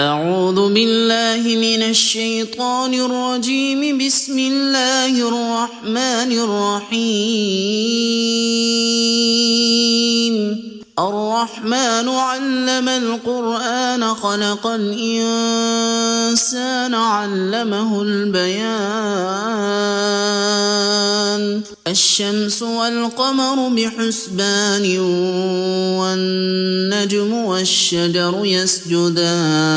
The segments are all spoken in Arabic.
أعوذ بالله من الشيطان الرجيم. بسم الله الرحمن الرحيم. الرحمن علم القرآن خلق الإنسان علمه البيان. الشمس والقمر بحسبان والنجم والشجر يسجدان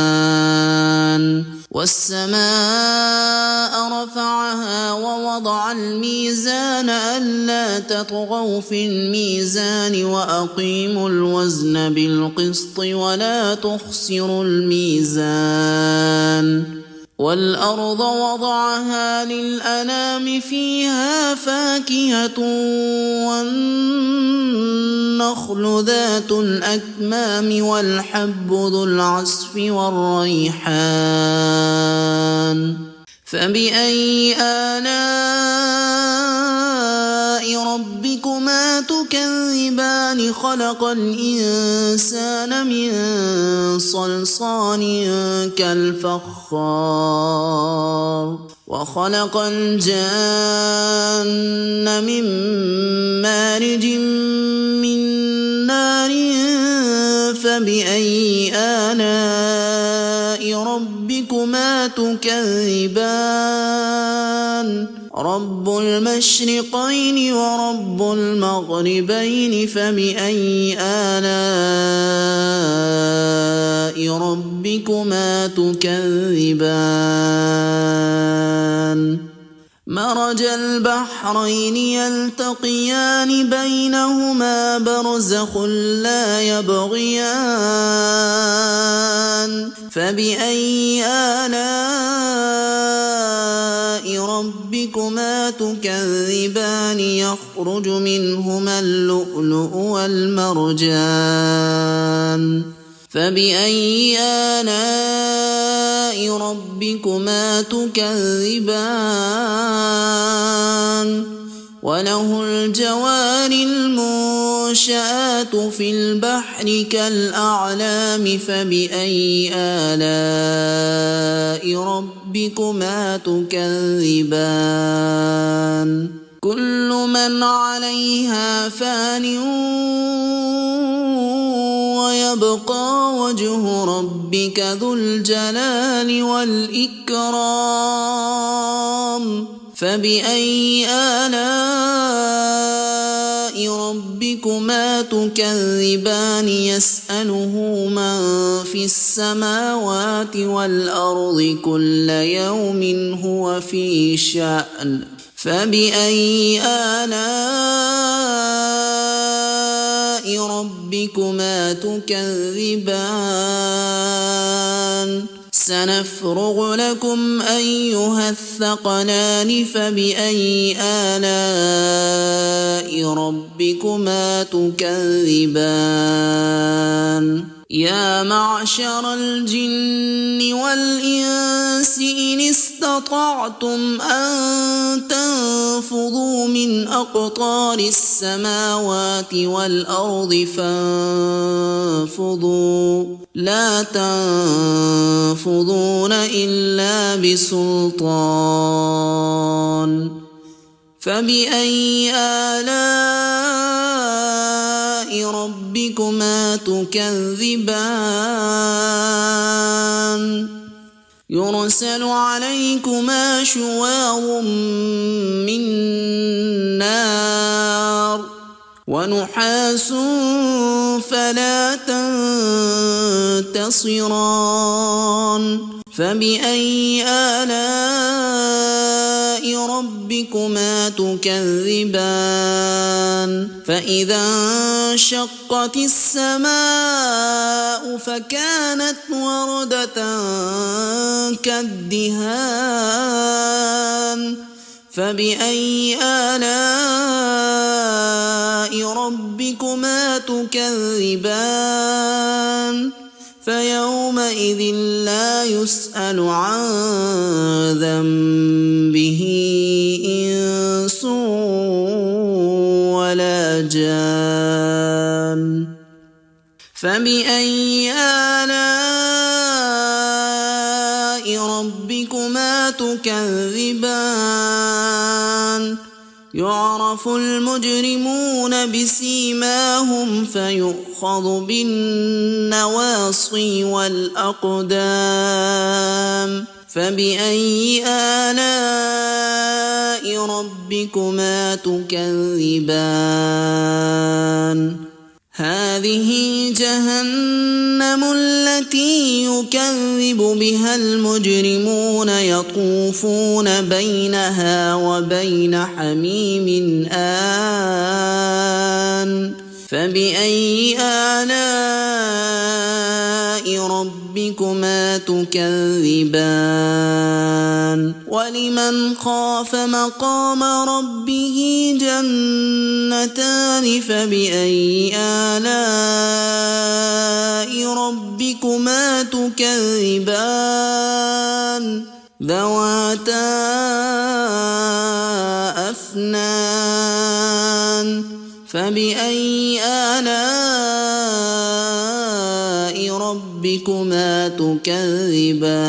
والسماء رفعها ووضع الميزان ألا تطغوا في الميزان وأقيموا الوزن بالقسط ولا تخسروا الميزان. والأرض وضعها للأنام فيها فاكهة والنخل ذات الأكمام والحب ذو العصف والريحان. فبأي آلاء ربكما تكذبان؟ خلق الإنسان من صلصال كالفخار وخلق الجان من مارج من نار. فبأي آلاء ربكما تكذبان؟ رب المشرقين ورب المغربين. فبأي آلاء ربكما تكذبان؟ مرج البحرين يلتقيان بينهما برزخ لا يبغيان. فبأي آلاء ربكما تكذبان؟ يخرج منهما اللؤلؤ والمرجان. فبأي آلاء ربكما تكذبان؟ وله الجوار المنشآت في البحر كالأعلام. فبأي آلاء ربكما تكذبان؟ كل من عليها فان ويبقى وجه ربك ذو الجلال والإكرام. فبأي آلاء ربكما تكذبان؟ يسأله من في السماوات والأرض كل يوم هو في شأن. فبأي آلاء ربكما تكذبان؟ سنفرغ لكم أيها الثقلان. فبأي آلاء ربكما تكذبان؟ يا معشر الجن والإنس إن استطعتم أن تنفذوا من أقطار السماوات والأرض فانفذوا لا تنفذون إلا بسلطان. فبأي آلاء ربكما تكذبان؟ يرسل عليكما شواظ من نار ونحاس فلا تنتصران. فبأي آلاء ربكما تكذبان؟ فإذا انشقت السماء فكانت وردة كالدهان. فبأي آلاء ربكما تكذبان؟ فيومئذ لا يسأل عن ذنبه إنس ولا جان. فبأي آلاء ربكما تكذبان يعرف المجرمون بسيماهم فيؤخذ بالنواصي والأقدام فبأي آلاء ربكما تكذبان هذه جهنم التي يكذب بها المجرمون يطوفون بينها وبين حميم آن فبأي آلاء ربكما تكذبان ولمن خاف مقام ربه جنتان فبأي آلاء ربكما تكذبان ذواتا أفنان فبأي آلاء ربكما تكذبان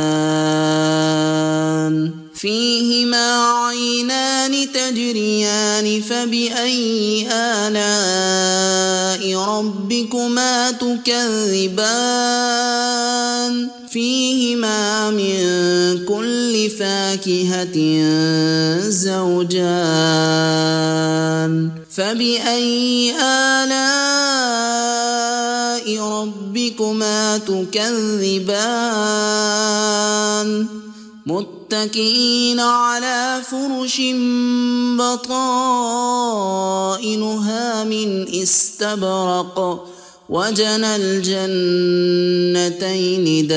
فيهما عينان تجريان فبأي آلاء ربكما تكذبان فيهما من كل فاكهة زوجان فبأي آلاء ربكما تكذبان متكئين على فرش بطائنها من استبرق وجنى الجنتين دان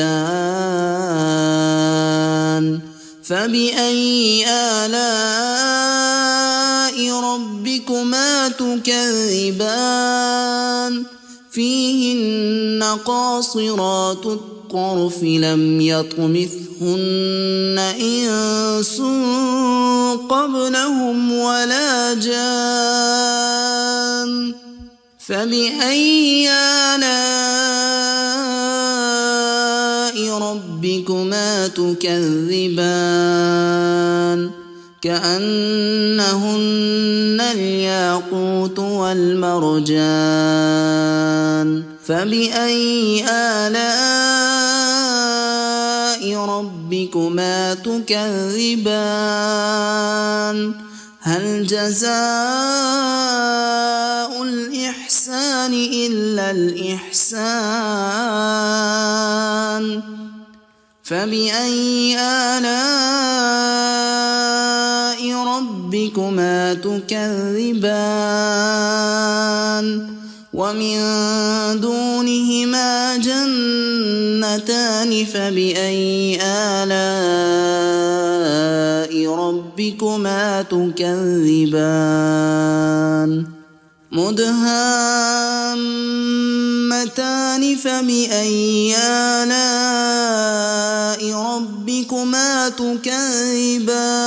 فبأي آلاء ربكما تكذبان فيهن قاصرات الطرف لم يطمثهن إنس قبلهم ولا جان فبأي آلاء ربكما تكذبان كأنهن الياقوت والمرجان فبأي آلاء ربكما تكذبان هل جزاء الإحسان إلا الإحسان فبأي آلاء ربكما تكذبان ومن دونهما جنتان فبأي آلاء ربكما تكذبان مدهامتان فبأي آلاء ربكما تكذبان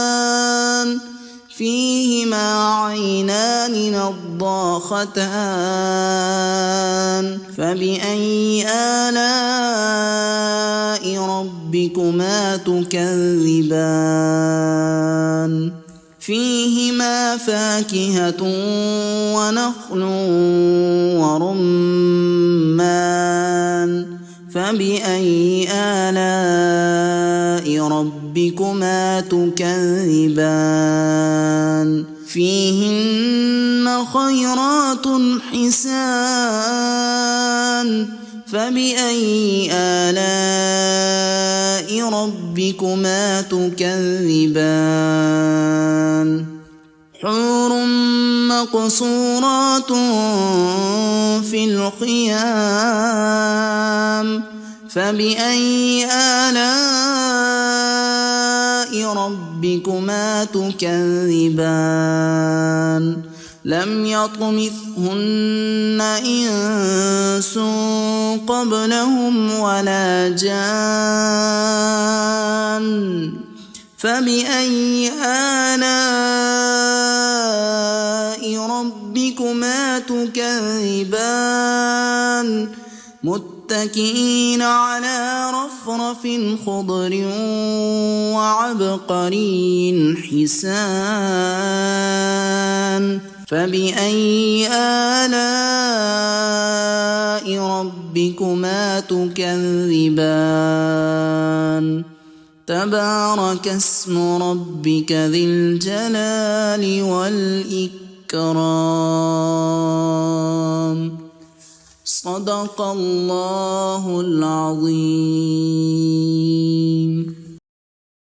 فيهما عينان نضاختان فبأي آلاء ربكما تكذبان فيهما فاكهة ونخل ورمان فبأي آلاء ربكما تكذبان فيهن خيرات حسان فبأي آلاء ربكما تكذبان حور مقصورات في الخيام فبأي آلاء ربكما تكذبان لم يطمثهن إنس قبلهم ولا جان فبأي آلاء ربكما تكذبان متكئين على رفرف خضر وعبقري حسان فبأي آلاء ربكما تكذبان تبارك اسم ربك ذي الجلال والإكرام صدق الله العظيم.